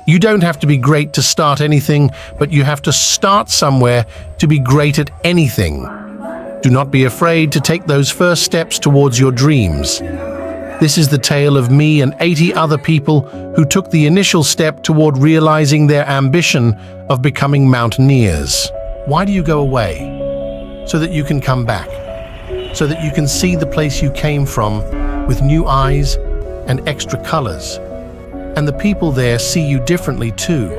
You don't have to be great to start anything, but you have to start somewhere to be great at anything. Do not be afraid to take those first steps towards your dreams. This is the tale of me and 80 other people who took the initial step toward realizing their ambition of becoming mountaineers. Why do you go away? So that you can come back. So that you can see the place you came from with new eyes and extra colors. And the people there see you differently too.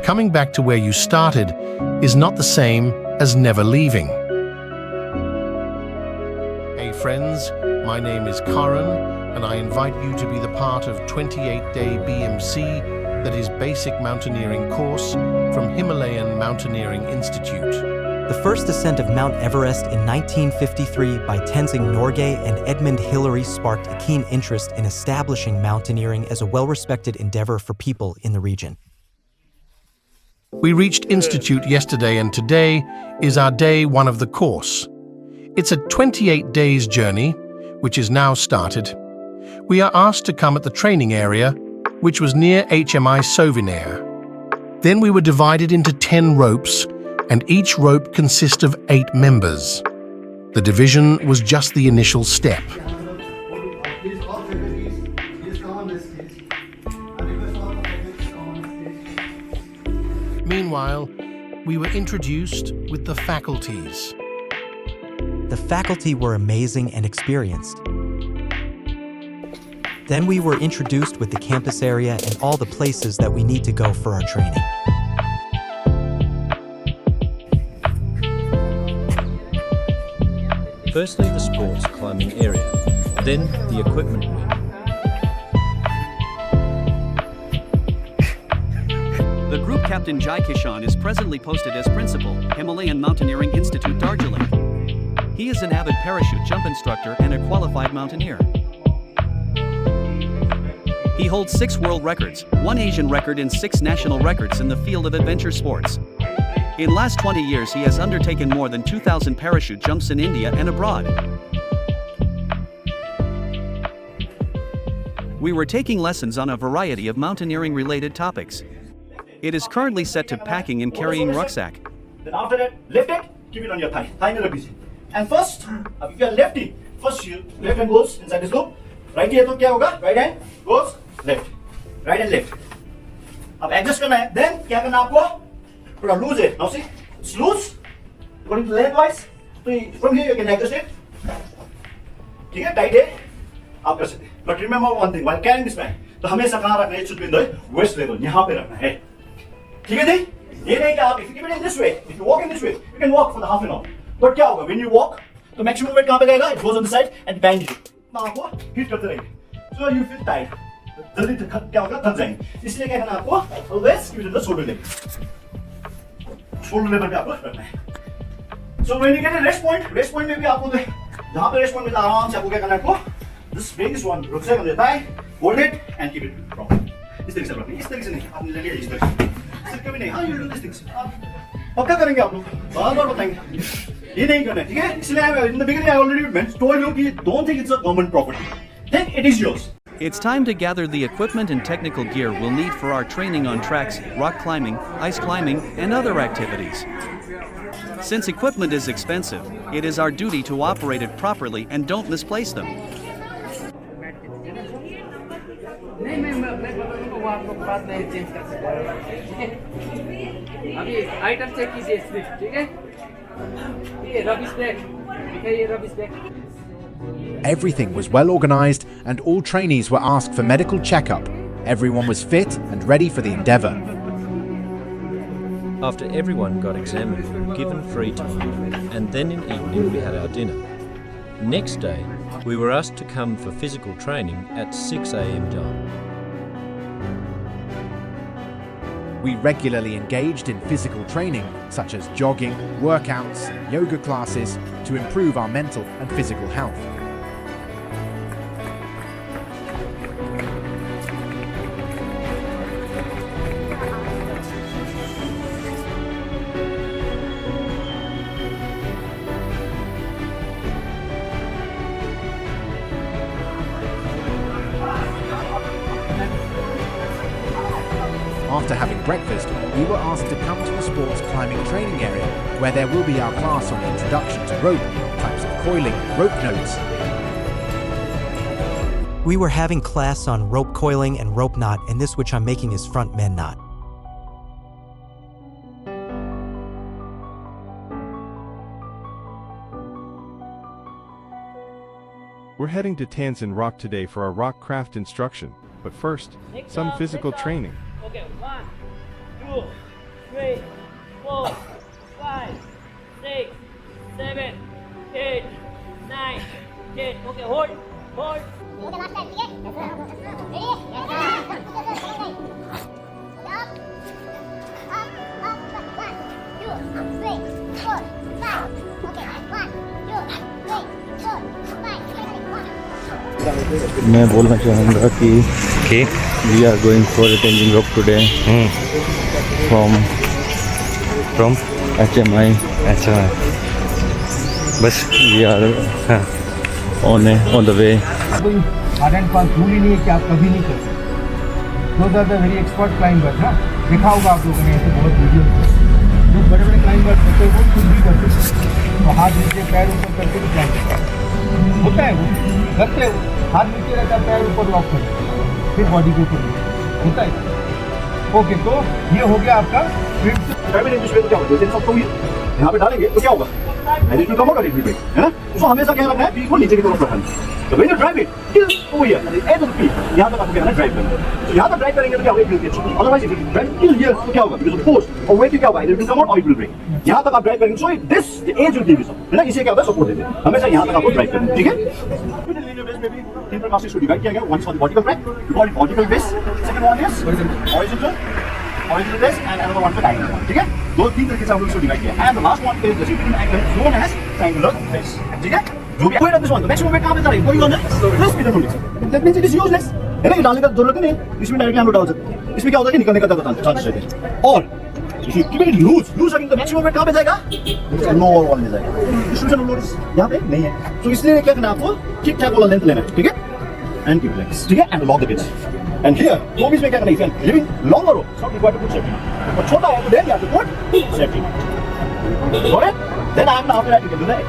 Coming back to where you started is not the same as never leaving. Hey friends, my name is Karan, and I invite you to be the part of 28-day BMC, that is Basic Mountaineering course from Himalayan Mountaineering Institute. The first ascent of Mount Everest in 1953 by Tenzing Norgay and Edmund sparked a keen interest in establishing mountaineering as a well-respected endeavor for people in the region. We reached Institute yesterday, and today is our day one of the course. It's a 28 days journey, which is now started. We are asked to come at the training area, which was near HMI Souvenir. Then we were divided into 10 ropes, and each rope consists of 8 members. The division was just the initial step. Meanwhile, we were introduced with the faculties. The faculty were amazing and experienced. Then we were introduced with the campus area and all the places that we need to go for our training. Firstly, the sports climbing area, then the equipment room. The group captain Jai Kishan is presently posted as principal, Himalayan Mountaineering Institute, Darjeeling. He is an avid parachute jump instructor and a qualified mountaineer. He holds 6 world records, 1 Asian record and 6 national records in the field of adventure sports. In last 20 years he has undertaken more than 2,000 parachute jumps in India and abroad. We were taking lessons on a variety of mountaineering related topics. It is currently set to packing and carrying rucksack. Then after that, lift it, keep it on your thigh, and first, if you are lefty, first you left hand goes inside this loop, right here तो क्या होगा? Right hand goes left, right and left. अब adjust करना है, then क्या करना आपको? थोड़ा loose है. Now see, it's loose. Going to lengthwise. So from here you can adjust it. ठीक है, tight है. आप कर सकते हैं. But remember one thing, while carrying this bag, तो हमेशा कहाँ रखना है? It should be in the waist level. यहाँ पे रखना है. ठीक है जी? ये नहीं कि आप if you keep it in this way, if you walk in this way, you can walk for the half an hour. But क्या होगा? When you walk, तो maximum weight कहाँ पे जाएगा? It goes on the side and bend you. ना आपको hit करते रहेंगे. So you feel tight. जल्दी क्या होगा? थक जाएंगे. इसलिए क्या करना है आपको? Always keep it in the shoulder level. Shoulder level पे आपको रखना है. So when you get a rest point में भी आपको जहाँ पे rest point मिलता है आराम से आपको क्या करना है आपको? Just bring this one rucksack on the thigh, hold it and keep it proper. इस तरीके से रखना है. इस तरीके से नहीं. आपने ले लिया इस तरीके से. सिर्फ कभी नहीं. हाँ you do this things. पक्का करेंगे आप लोग. बार-बार बताएंगे. ये नहीं करना है, ठीक है? इसलिए in the beginning I already told you कि don't think it's a government property. Think it is yours. It's time to gather the equipment and technical gear we'll need for our training on tracks, rock climbing, ice climbing, and other activities. Since equipment is expensive, it is our duty to operate it properly and don't misplace them. Everything was well organised and all trainees were asked for medical checkup. Everyone was fit and ready for the endeavour. After everyone got examined, we were given free time, and then in evening we had our dinner. Next day, we were asked to come for physical training at 6 a.m. dawn. We regularly engaged in physical training such as jogging, workouts, and yoga classes to improve our mental and physical health. After having breakfast, we were asked to come to the sports climbing training area, where there will be our class on introduction to rope, types of coiling, rope notes. We were having class on rope coiling and rope knot, and this which I'm making is front men knot. We're heading to Tenzing Rock today for our Rockcraft instruction, but first, some physical training. Okay, 1, 2, 3, 4, 5, 6, 7, 8, 9, 10. Okay, hold. Okay, last time, okay? Ready? Yes, up, 1, 2, 3, 4, 5. Okay, 1, 2, 3, 4, 5. मैं बोलना चाहूँगा कि we are going for a Tenzing Rock today from HMI. बस we are on the way. कोई hard and fast rule ही नहीं है कि आप कभी नहीं कर सकते। दो द वेरी एक्सपर्ट क्लाइंबर ना, देखा होगा आप लोगों ने ऐसे बहुत वीडियो जो बड़े बड़े क्लाइंबर होते हैं वो खुद भी करते हैं, तो हाथ नीचे पैर ऊपर करके भी क्लाइंब होता है, वो करते हैं, हाथ नीचे रहता है पैर ऊपर लॉक करते फिर बॉडी को ऊपर होता है। ओके, तो ये हो गया आपका यहाँ पे डालेंगे तो क्या होगा, it will come out or it will break, है ना? उसको हमेशा क्या रखना है, बिल्कुल नीचे की तरफ रखना है। तो when you drive it, till over here, at the end of the peak, यहाँ तक आपको क्या करना है, ड्राइव करना है। तो यहाँ तक ड्राइव करेंगे तो क्या होगा, it will get short. Otherwise, if you drive till here, तो क्या होगा, because of force or weight क्या होगा, either it will come out or it will break. यहाँ तक आप ड्राइव करेंगे, so this the edge will give you some, है ना? इसे क्या होता है, सपोर्ट देते हैं। हमेशा यहाँ तक आपको ड्राइव करना है, ठीक है? Simple classes को डिवाइड किया गया, one is for the vertical track, we call it vertical base. Second one is horizontal base, and another one for diagonal, ठीक है? दो तीन तरीके से हम लोग इसको डिवाइड किया, and the last one is the between angle known as triangular base, ठीक है? जो भी weight of this one, the maximum weight कहाँ पे जा रही है, कोई नहीं, this speed only. That means it is useless, है ना? ये डालने का जरूरत नहीं है, इसमें डायरेक्टली हम लोग डाल सकते हैं। इसमें क्या होता है कि निकलने का चांस रहता है, और if you keep it loose रखेंगे तो maximum weight कहाँ पे जाएगा, lower wall में जाएगा। Distribution of load यहाँ पे नहीं है, तो इसलिए क्या करना है आपको, ठीक ठाक वाला लेंथ लेना है, ठीक है? And keep like this, ठीक है? And lock the bits. And here, वो भी इसमें क्या करना है, if you are living longer rope, it's not required to put safety. और छोटा है तो then you have to put safety. Got it? Then after that you can do that.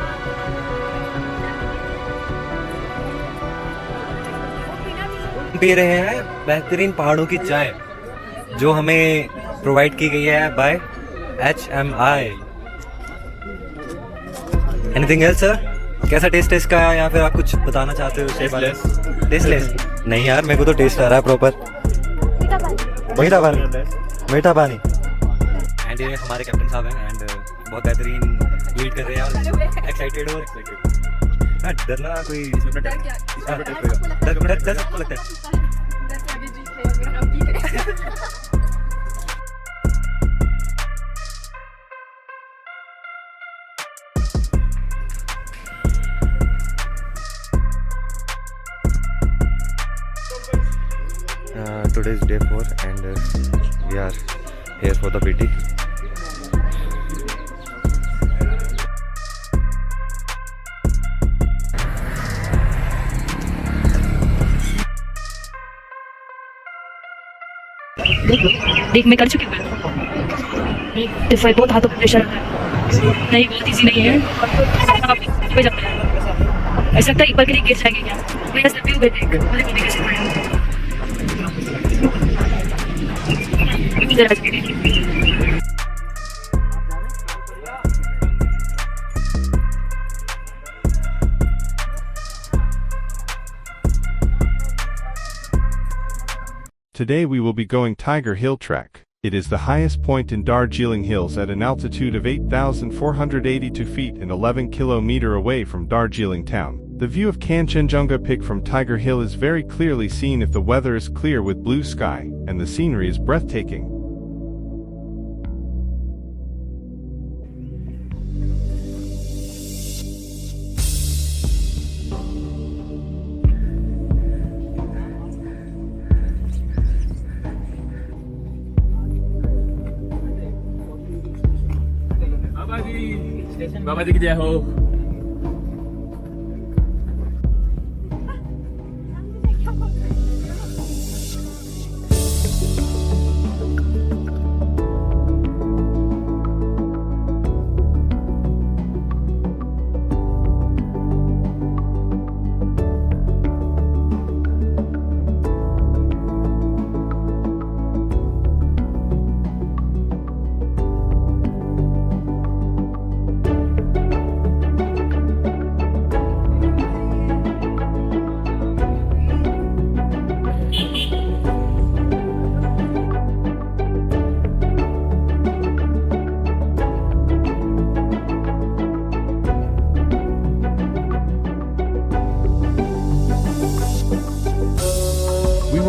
P रहे हैं बेहतरीन पहाड़ों की चाय जो हमें प्रोवाइड की गई है by HMI। Anything else sir? कैसा टेस्ट है इसका, या फिर आप कुछ बताना चाहते हो इसके बारे में? टेस्टलेस? नहीं यार, मेरे को तो टेस्ट आ रहा है प्रॉपर। मीठा पानी। एंड ये हमारे कैप्टन साहब हैं एंड बहुत बेहतरीन लीड कर रहे हैं और एक्साइटेड हाँ, डरना कोई इसमें डर सबको लगता है। Today is day 4 and we are here for the PT. देख मैं कर चुकी हूँ, बहुत हाथों पर प्रेशर आता है, नहीं बहुत इजी नहीं है, आप जाता है, ऐसा लगता है एक बार के लिए गिर जाएंगे क्या, मेरा सब भी बैठे मुझे खुद कैसे पड़ेगा। Today we will be going Tiger Hill Trek. It is the highest point in Darjeeling Hills at an altitude of 8,482 feet and 11 km away from Darjeeling town. The view of Kanchenjunga Peak from Tiger Hill is very clearly seen if the weather is clear with blue sky, and the scenery is breathtaking. बाबा जी की जय हो।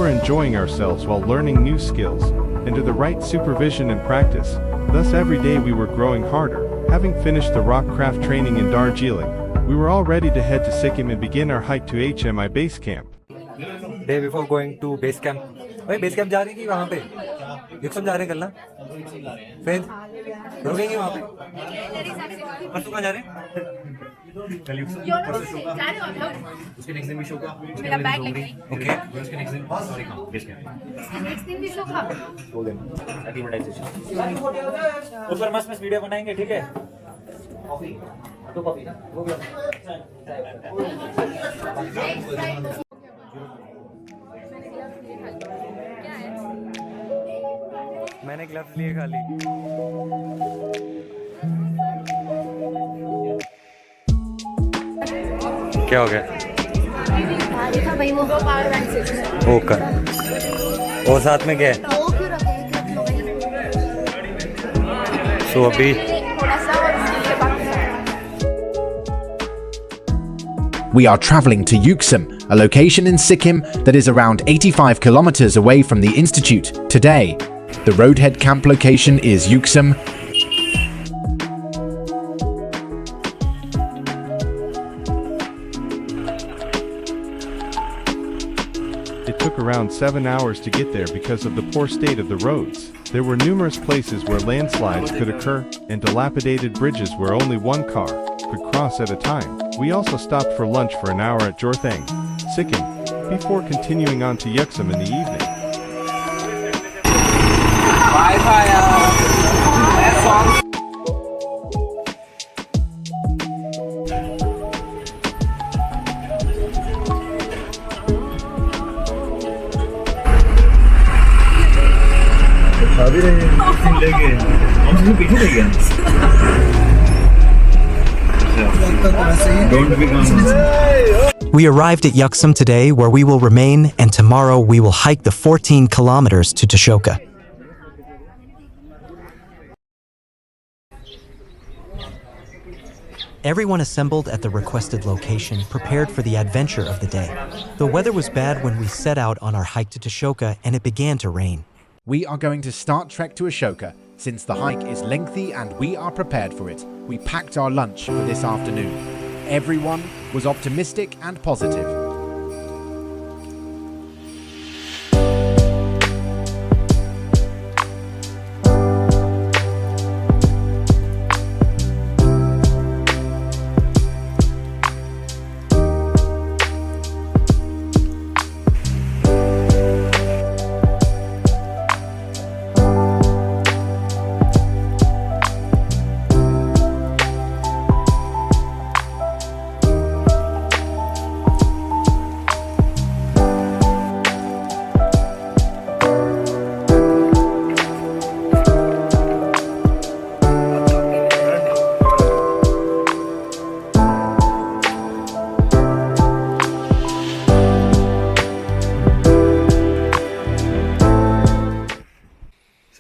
were enjoying ourselves while learning new skills, under the right supervision and practice. Thus every day we were growing harder. Having finished the Rockcraft training in Darjeeling, we were all ready to head to Sikkim and begin our hike to HMI base camp. Day before going to base camp. भाई base camp जा रही थी वहाँ पे? युक्सम जा रहे हैं कल ना? फिर रुकेंगे वहाँ पे? परसों कहाँ जा रहे हैं? कल युक्सम परसों शो का। उसके नेक्स्ट दिन भी शो का। मेरा बैग लेके। ओके। उसके नेक्स्ट दिन सॉरी कहाँ? Base camp. नेक्स्ट दिन भी शो का। 2 दिन। एक्लिमेटाइजेशन। ऊपर मस्त वीडियो बनाएंगे, ठीक है? कॉफी। तो कॉफी ना? वो भी। मैंने ग्लव्स लिए खाली। क्या हो गया? देखा भाई वो पावर बैंक से। ओके। और साथ में क्या है? वो क्यों रखे हैं? सो अभी We are traveling to Yuksum, a location in Sikkim that is around 85 kilometers away from the institute. Today, the roadhead camp location is Yuksum. It took around 7 hours to get there because of the poor state of the roads. There were numerous places where landslides could occur, and dilapidated bridges where only one car could cross at a time. We also stopped for lunch for an hour at Jorthang, Sikkim, before continuing on to Yuksum in the evening. We arrived at Yuksum today, where we will remain, and tomorrow we will hike the 14 kilometers to Tashoka. Everyone assembled at the requested location, prepared for the adventure of the day. The weather was bad when we set out on our hike to Tashoka, and it began to rain. We are going to start trek to Ashoka. Since the hike is lengthy and we are prepared for it, we packed our lunch for this afternoon. Everyone was optimistic and positive.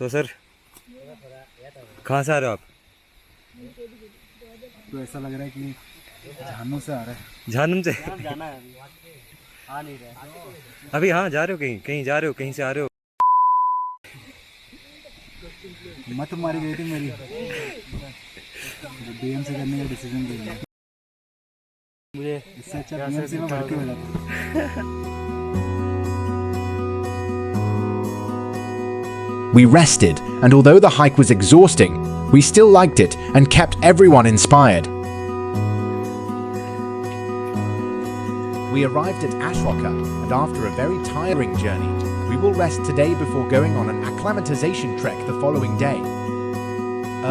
तो sir कहाँ से आ रहे हो आप? तो ऐसा लग रहा है कि झानू से आ रहा है। झानम से? जाना है अभी आ नहीं रहे अभी हाँ जा रहे हो कहीं? कहीं जा रहे हो? कहीं से आ रहे हो? मत मारी गई थी मेरी BMC करने का डिसीजन ले लिया। मुझे इससे अच्छा BMC में भर्ती हो जाता। We rested, and although the hike was exhausting, we still liked it and kept everyone inspired. We arrived at Ashoka, and after a very tiring journey, we will rest today before going on an acclimatization trek the following day.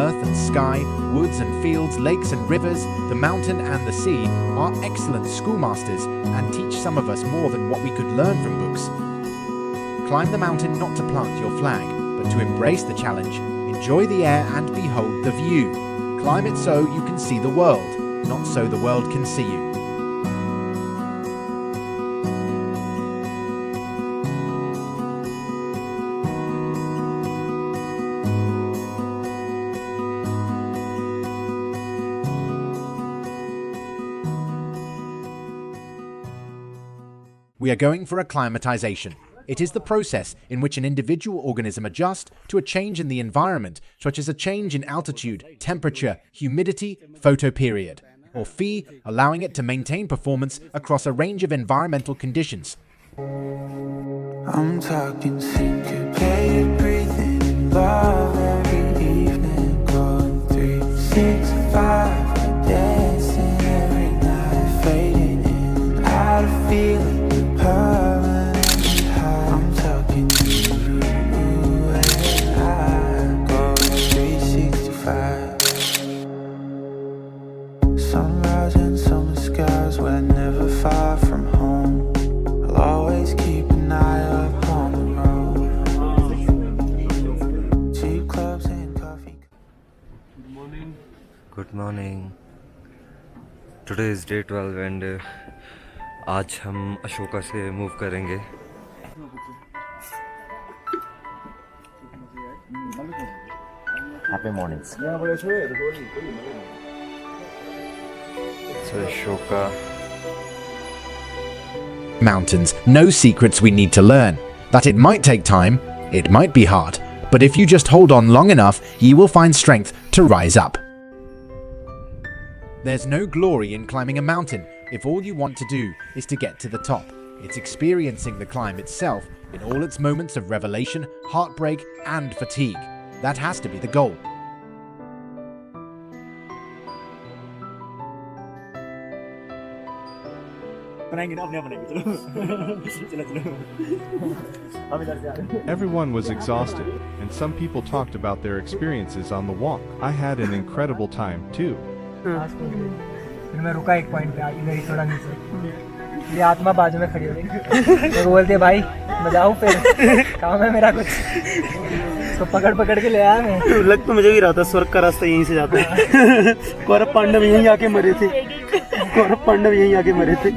Earth and sky, woods and fields, lakes and rivers, the mountain and the sea are excellent schoolmasters and teach some of us more than what we could learn from books. Climb the mountain not to plant your flag, but to embrace the challenge, enjoy the air and behold the view. Climb it so you can see the world, not so the world can see you. We are going for acclimatization. It is the process in which an individual organism adjusts to a change in the environment, such as a change in altitude, temperature, humidity, photoperiod, or phi, allowing it to maintain performance across a range of environmental conditions. I'm talking syncopated breathing in love every evening, going 3, 6, 5, dancing every night, fading in and out of feeling permanently high. I'm talking you and I, going 365. Sunrise and summer skies, we're never far from home. I'll always keep an eye up on the road. Cheap clubs and coffee. Good morning. Good morning. Today is day 12 and आज हम अशोका से move करेंगे. Happy mornings. So Ashoka. Mountains, no secrets we need to learn. That it might take time, it might be hard, but if you just hold on long enough, you will find strength to rise up. There's no glory in climbing a mountain if all you want to do is to get to the top. It's experiencing the climb itself in all its moments of revelation, heartbreak, and fatigue. That has to be the goal. Everyone was exhausted, and some people talked about their experiences on the walk. I had an incredible time too. फिर मैं रुका एक point पे, इधर ही थोड़ा नीचे. ये आत्मा बाजू में खड़ी हो गई. मेरे को बोलते भाई मैं जाऊँ फिर, काम है मेरा कुछ. इसको पकड़ के ले आया मैं. लग तो मुझे भी रहा था स्वर्ग का रास्ता यहीं से जाता है. कौरव पांडव यहीं आके मरे थे. कौरव पांडव यहीं आके मरे थे.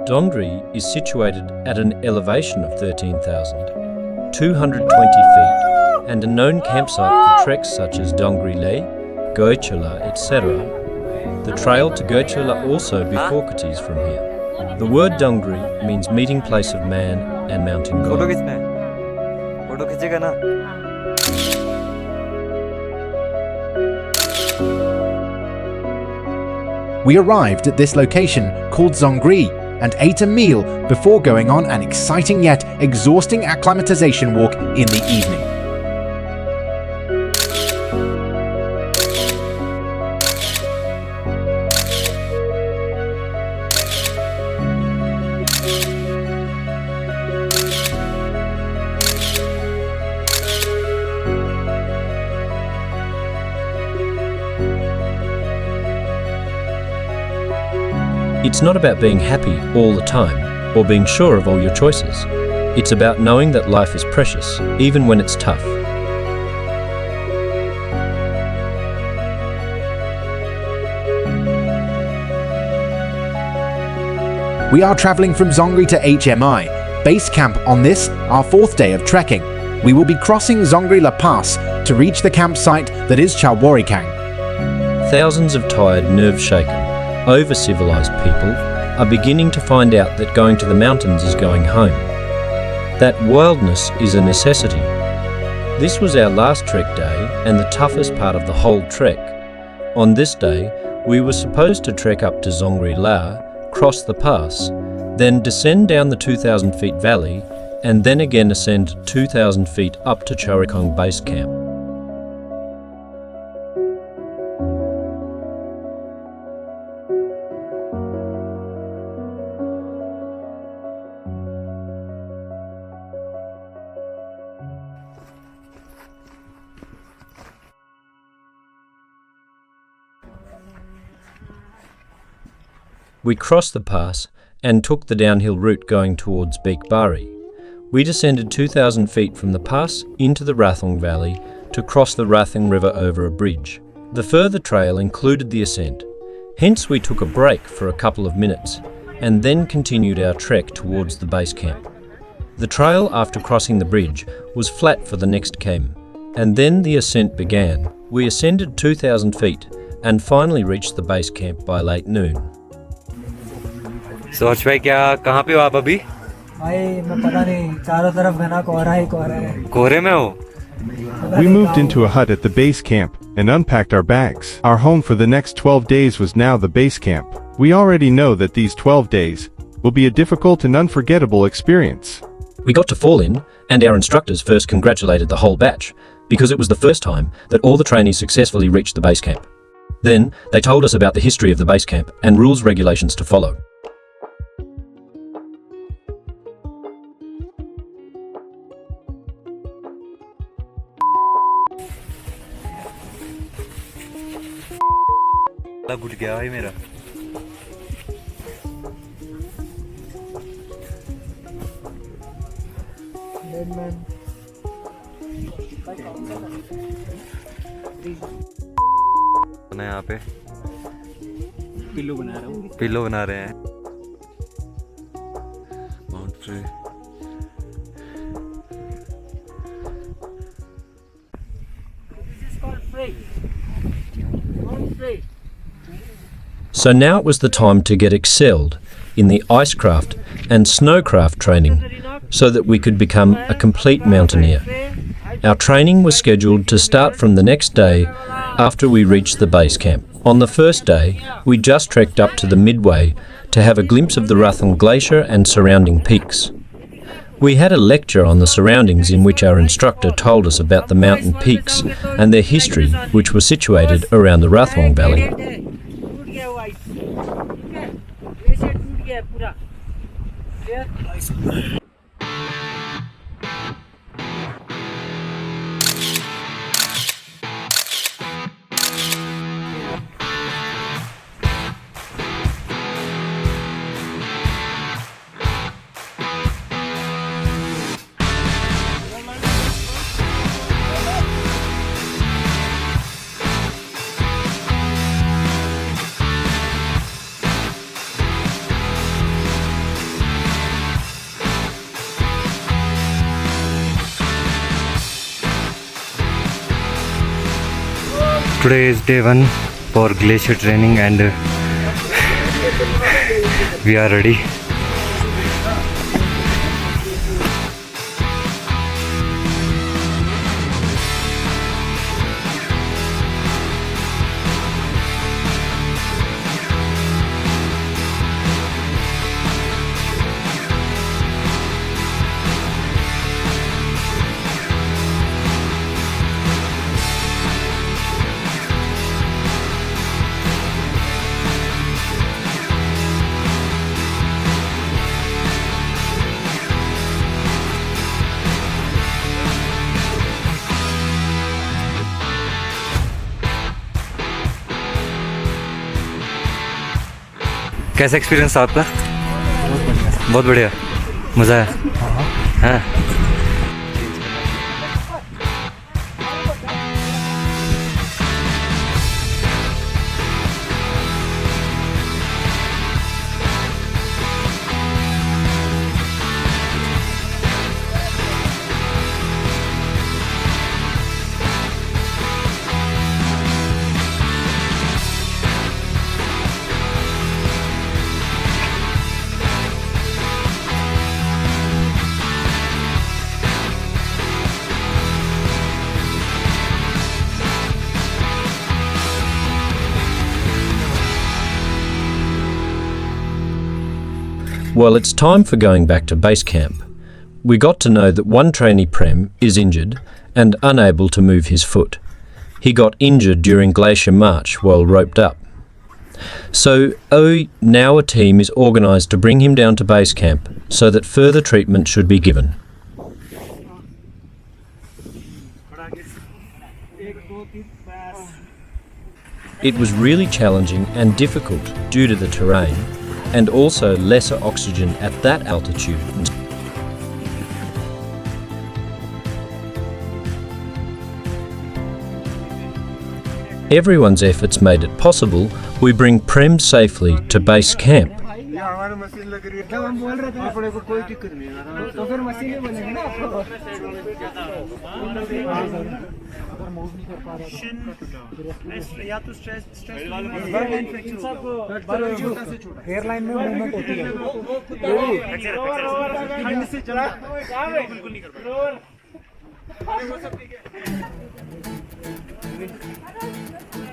Dongri is situated at an elevation of 13,220 feet and a known campsite for treks such as Dongri Le, Goichala, etc. The trail to Goichala also bifurcates from here. The word Dongri means meeting place of man and mountain god. Photo खींचेगा ना? We arrived at this location called Zongri and ate a meal before going on an exciting yet exhausting acclimatization walk in the evening. It's not about being happy all the time or being sure of all your choices. It's about knowing that life is precious, even when it's tough. We are travelling from Zongri to HMI, base camp on this, our 4th day of trekking. We will be crossing Zongri La Pass to reach the campsite that is Chawarikang. Thousands of tired, nerve-shaken, over-civilized people are beginning to find out that going to the mountains is going home. That wildness is a necessity. This was our last trek day and the toughest part of the whole trek. On this day, we were supposed to trek up to Zongri La, cross the pass, then descend down the 2,000 feet valley, and then again ascend 2,000 feet up to Chawarikang Base Camp. We crossed the pass and took the downhill route going towards Beek Bari. We descended 2,000 feet from the pass into the Rathong Valley to cross the Rathing River over a bridge. The further trail included the ascent. Hence we took a break for a couple of minutes and then continued our trek towards the base camp. The trail after crossing the bridge was flat for the next km, and then the ascent began. We ascended 2,000 feet and finally reached the base camp by late noon. So Harsh bhai, कहाँ पे हो आप अभी? भाई मैं पता नहीं, चारों तरफ घना कोहरा ही कोहरा है। कोहरे में हो? We moved into a hut at the base camp and unpacked our bags. Our home for the next 12 days was now the base camp. We already know that these 12 days will be a difficult and unforgettable experience. We got to fall in, and our instructors first congratulated the whole batch, because it was the first time that all the trainees successfully reached the base camp. Then, they told us about the history of the base camp and rules regulations to follow. घुट गया भाई मेरा। यहाँ पे pillow बना रहा हूँ। Pillow बना रहे हैं। माउंट फ्रे। So now it was the time to get excelled in the icecraft and snowcraft training so that we could become a complete mountaineer. Our training was scheduled to start from the next day after we reached the base camp. On the first day, we just trekked up to the midway to have a glimpse of the Rathing Glacier and surrounding peaks. We had a lecture on the surroundings in which our instructor told us about the mountain peaks and their history, which was situated around the Rathing Valley. Today is day 1 for glacier training and we are ready. कैसा experience था आपका? बहुत बढ़िया, मज़ा आया। हाँ। Well, it's time for going back to base camp. We got to know that one trainee Prem is injured and unable to move his foot. He got injured during Glacier March while roped up. So now a team is organised to bring him down to base camp so that further treatment should be given. It was really challenging and difficult due to the terrain and also lesser oxygen at that altitude. everyone's efforts made it possible, we bring Prem safely to base camp. जब हम बोल रहे थे अपने को कोई दिक्कत नहीं तो फिर मशीन ही बनेगी ना आपको या तो स्ट्रेस हेयर लाइन में मूवमेंट होती है ठंड से चला बिल्कुल नहीं कर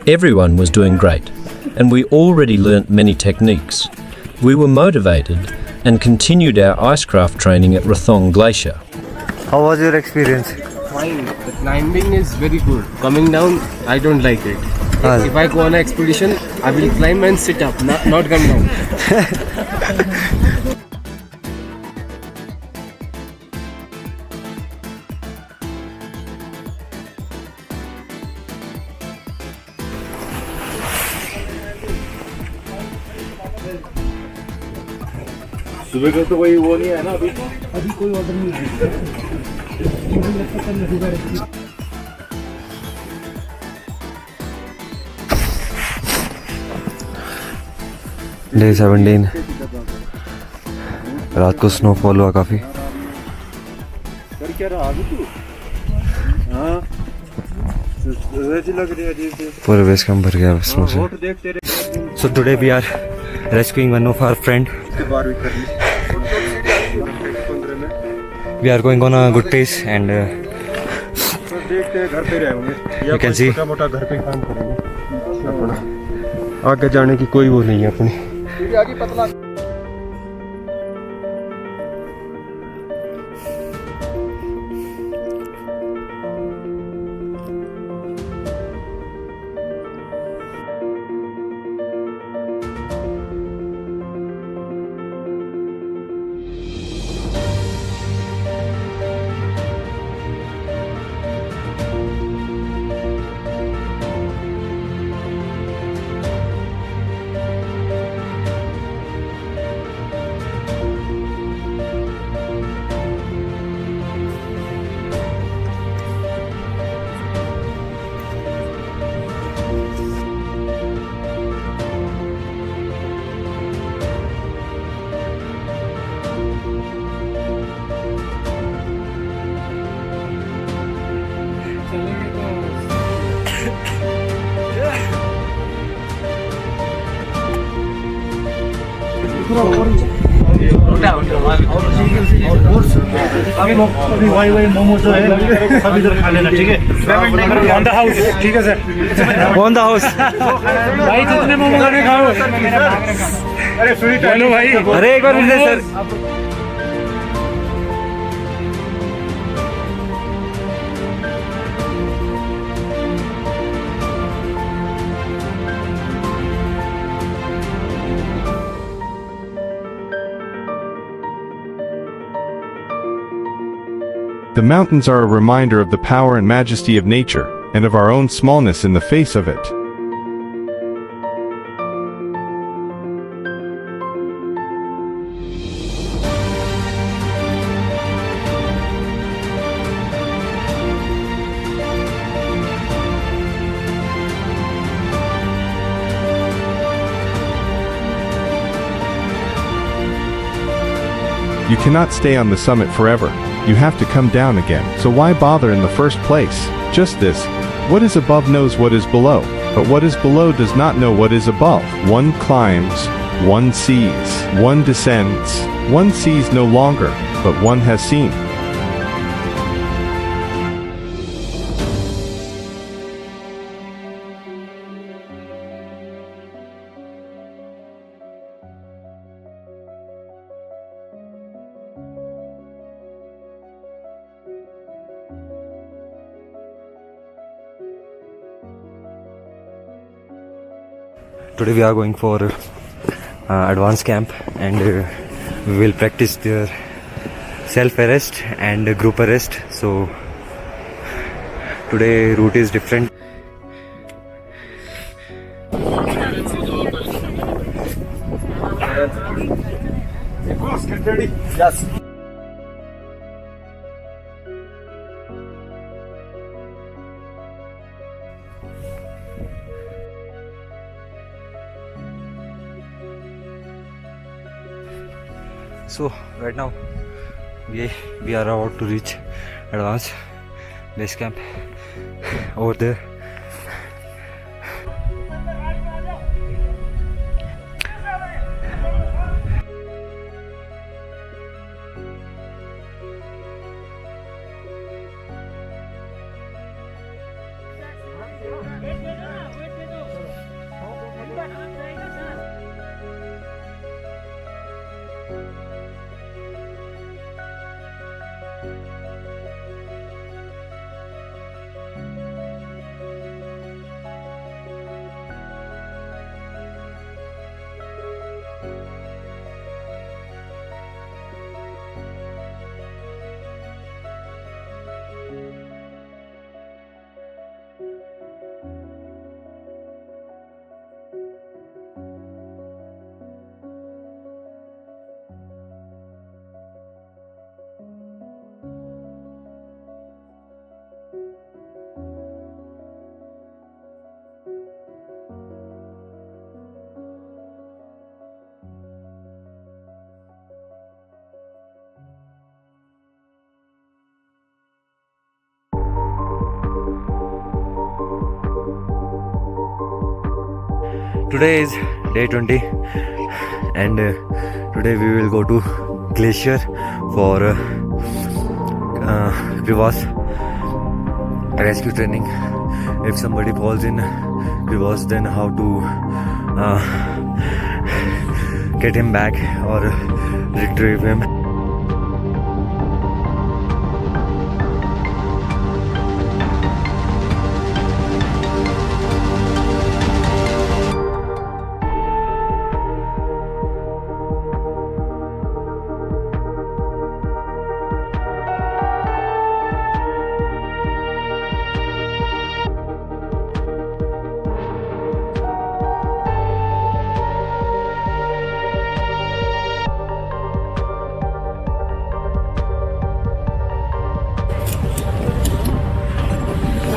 Everyone was doing great, and we already learnt many techniques. We were motivated and continued our icecraft training at Rathong Glacier. How was your experience? Fine. The climbing is very good. Coming down, I don't like it. If I go on an expedition, I will climb and sit up, not come down. सुबह का तो वही वो नहीं है ना अभी कोई ऑर्डर नहीं है Day 17 रात को स्नोफॉल हुआ काफ़ी पूरे बेस कैंप भर गया स्नो से So today we are rescuing one of our friend. We are going on a good pace and you can see आगे जाने की कोई वो नहीं है अपनी अभी वही मोमो जो है सब इधर खा लेना ठीक है ऑन द हाउस ठीक है सर ऑन द हाउस भाई जितने मोमो खाने खाओ अरे सुनी तो भाई अरे एक बार मिलते sir The mountains are a reminder of the power and majesty of nature, and of our own smallness in the face of it. You cannot stay on the summit forever. You have to come down again. So why bother in the first place? Just this. What is above knows what is below, but what is below does not know what is above. One climbs, one sees, one descends, one sees no longer, but one has seen. Today we are going for advanced camp and we will practice their self-arrest and group arrest. So today route is different. Get ready. Yes. So right now we are about to reach Advanced Base Camp over there. Today is day 20 and today we will go to Glacier for crevasse rescue training. If somebody falls in crevasse, then how to get him back or retrieve him.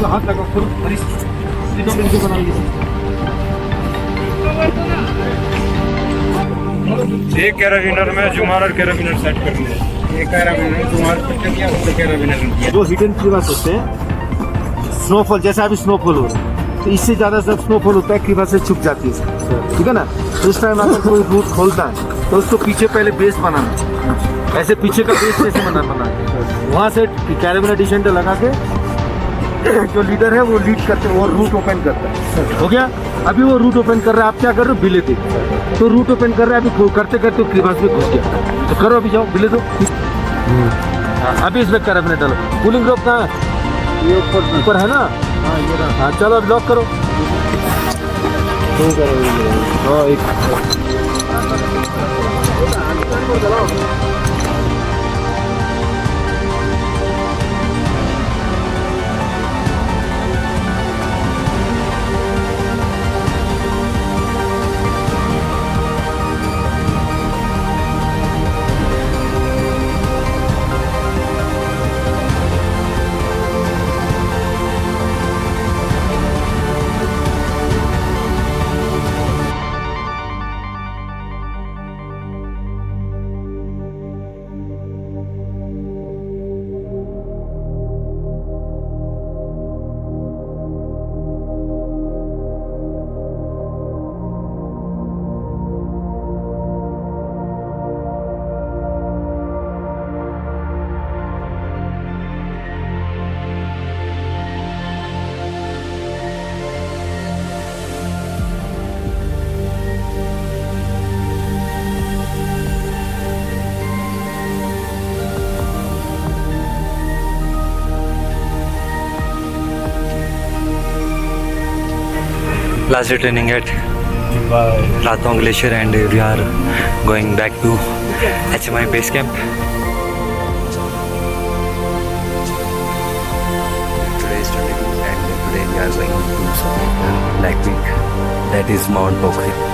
हाथ लगा परिस्थितियों में इनको बनाइए एक कैराबिनर में जुमार और कैराबिनर set करनी है। एक कैराबिनर जुमार सेट किया, उससे कैराबिनर किया। जो हिडन क्रीवास होते हैं, स्नोफॉल जैसा अभी स्नोफॉल हो रहा है, तो इससे ज़्यादा जब स्नोफॉल होता है क्रीवास से छुप जाती है, ठीक है ना। तो इस टाइम अगर कोई रूट खोलता है तो उसको पीछे पहले बेस बनाना, ऐसे पीछे का बेस कैसे बनाना, वहाँ से कैराबिनर डिसेंटर लगा के जो लीडर है वो लीड करते हैं, वो रूट ओपन करता है। हो गया, अभी वो रूट ओपन कर रहा है, आप क्या कर रहे हो, बिले दे, तो रूट ओपन कर रहा है, अभी करते करते क्रीवास में घुस गया, तो करो अभी जाओ बिले दो। अभी इसमें कैराबिनर डालो। कूलिंग रोप कहाँ है, ये ऊपर है ना, हाँ चलो अब लॉक करो। Last day training at Rathong Glacier and we are going back to HMI Base Camp. Today is 22 and today we are going to Black Peak, that is Mount Everest.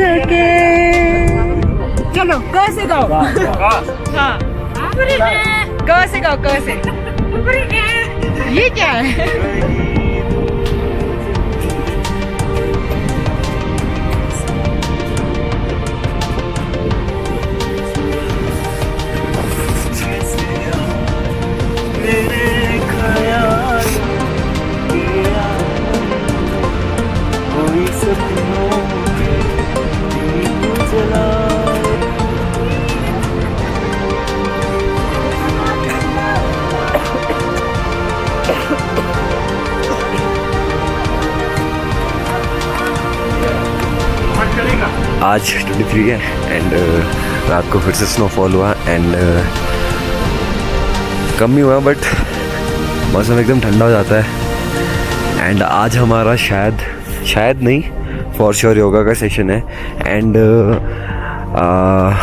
सके। चलो ग से गाओ। हाँ ग से गाओ, ग से। ये क्या है? आज 23 है एंड रात को फिर से स्नोफॉल हुआ एंड कम ही हुआ बट मौसम एकदम ठंडा हो जाता है। एंड आज हमारा शायद नहीं फॉर श्योर योगा का सेशन है एंड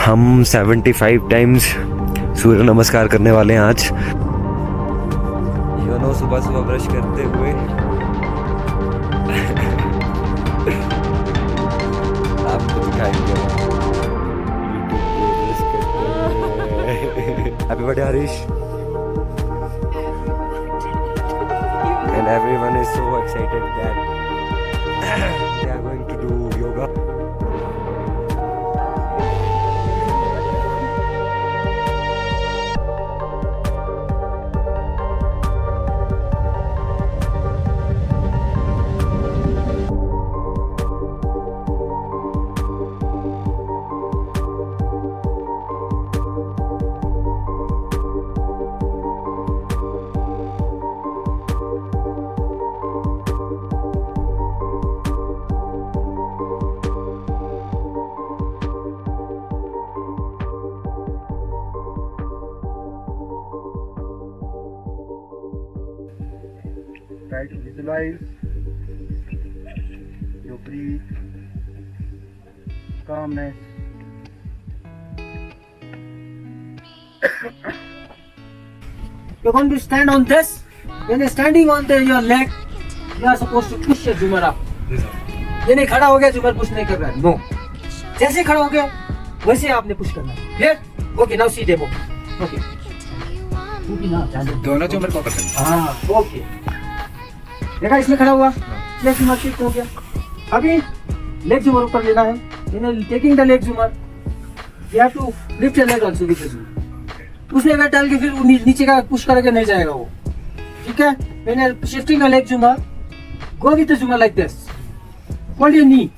हम 75 टाइम्स सूर्य नमस्कार करने वाले हैं आज। यू नो सुबह सुबह ब्रश करते हुए आपको दिखाएंगे। Happy birthday Harish and everyone is so excited that they are going to do yoga. Try to visualize your breathe, calmness. You're going to stand on this. When you're standing on your leg, you are supposed to push your zoomer up. ये नहीं खड़ा हो गया zoomer push नहीं कर रहा है. No. जैसे खड़ा हो गया वैसे आपने push करना है. Clear? Okay. Now see demo. Okay. दोनों zoomer को पकड़. हाँ. Okay. देखा इसमें खड़ा हुआ लेग झूमर शिफ्ट हो गया। अभी लेग झूमर ऊपर लेना है। टेकिंग द लेग झूमर you have to lift your leg also with the झूमर। उसमें वेट डाल के फिर नीचे का पुश करके नहीं जाएगा वो, ठीक है। व्हेन शिफ्टिंग द लेग झूमर गो विद द झूमर like this, hold your knee,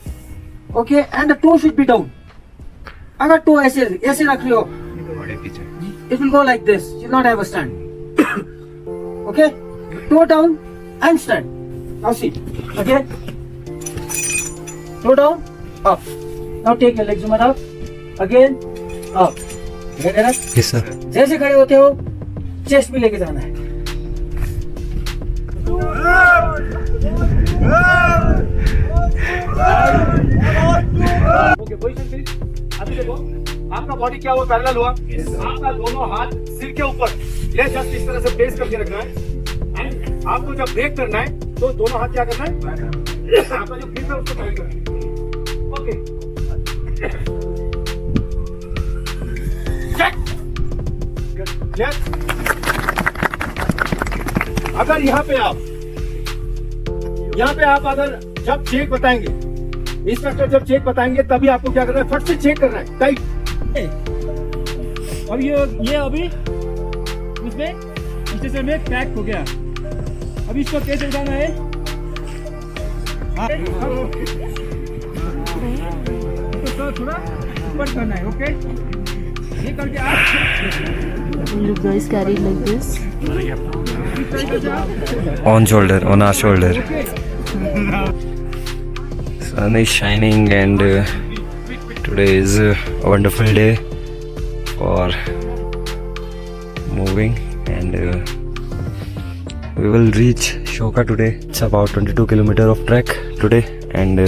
okay, and the toe should be down. अगर टो ऐसे रख रहे हो it will go like this, you not have a stand, okay. Toe down and stand. Now sit. Again. Go down. Up. Now take your leg zoomer up. Again. Up. Yes sir. जैसे खड़े होते हो chest भी लेके जाना है। Okay, position please. अभी देखो आपका बॉडी क्या हुआ, पैरेलल हुआ। आपका दोनों हाथ सिर के ऊपर ले जस्ट इस तरह से प्लेस करके रखना है। आपको जब ब्रेक करना है तो दोनों हाथ क्या करना है, आपका जो ग्रिप है उसको पकड़ करना है। Okay, clear. अगर यहाँ पे आप अगर जब चेक बताएंगे, इंस्ट्रक्टर जब चेक बताएंगे तभी आपको क्या करना है, फट से चेक करना है टाइट। और ये अभी उसमें स्टेशन में पैक हो गया, अभी इसको कैसे उठाना है, तो थोड़ा ऊपर करना है, ओके। ये करके आप You guys carry like this. On shoulder, on our shoulder. Sun is shining and today is a wonderful day for moving and we will reach Shoka today. It's about 22 kilometers of trek today and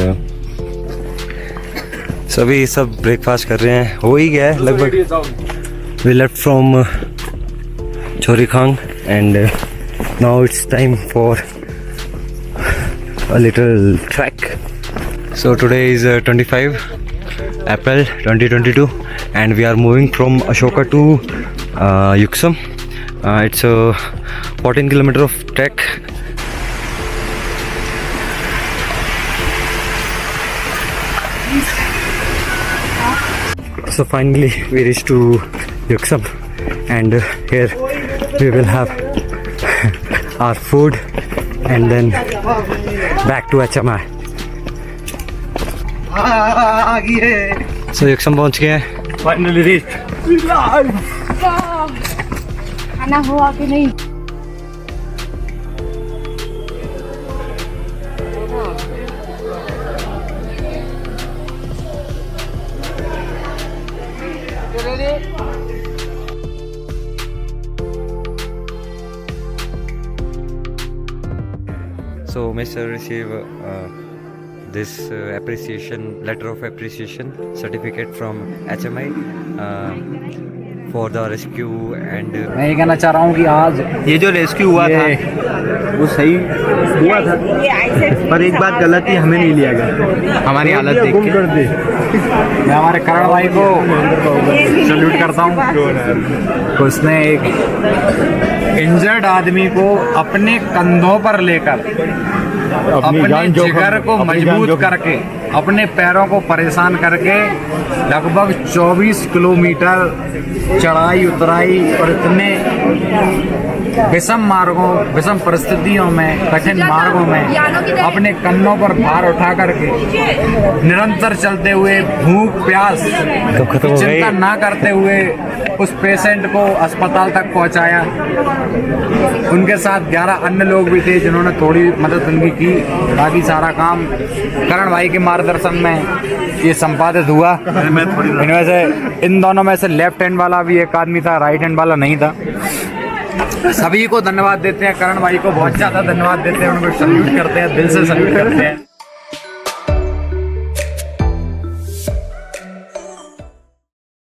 सभी सब breakfast कर रहे हैं, हो ही गया है लगभग। We left from Chorikhang and now it's time for a little trek. So today is 25 April 2022, and we are moving from Ashoka to Yuksam. It's a 14 kilometer of trek. So finally we reached to Yuksam, and here we will have our food and then back to HMI. So Yuksam पहुंच गए हैं. Finally reached. खाना हुआ कि नहीं? So Mr. receive this appreciation letter of appreciation certificate from HMI for the rescue and मैं ये कहना चाह रहा हूँ कि आज ये जो रेस्क्यू हुआ था वो सही हुआ था, पर एक बात गलत थी, हमें नहीं लिया गया हमारी हालत देख के। मैं हमारे करण भाई को सल्यूट करता हूँ। उसने एक इंजर्ड आदमी को अपने कंधों पर लेकर अपने जिगर को मजबूत करके अपने पैरों को परेशान करके लगभग 24 किलोमीटर चढ़ाई उतराई और इतने विषम मार्गों, विषम परिस्थितियों में, कठिन मार्गों में अपने कंधों पर भार उठा करके निरंतर चलते हुए भूख प्यास की चिंता ना करते हुए उस पेशेंट को अस्पताल तक पहुंचाया। उनके साथ 11 अन्य लोग भी थे जिन्होंने थोड़ी मदद उनकी की। बाकी सारा काम करण भाई के मार्गदर्शन में ये संपादित हुआ। इनमें से इन दोनों में से लेफ्ट हैंड वाला भी एक आदमी था, राइट हैंड वाला नहीं था। सभी को धन्यवाद देते हैं, करण भाई को बहुत ज़्यादा धन्यवाद देते हैं, उनको सल्यूट करते हैं, दिल से सल्यूट करते हैं।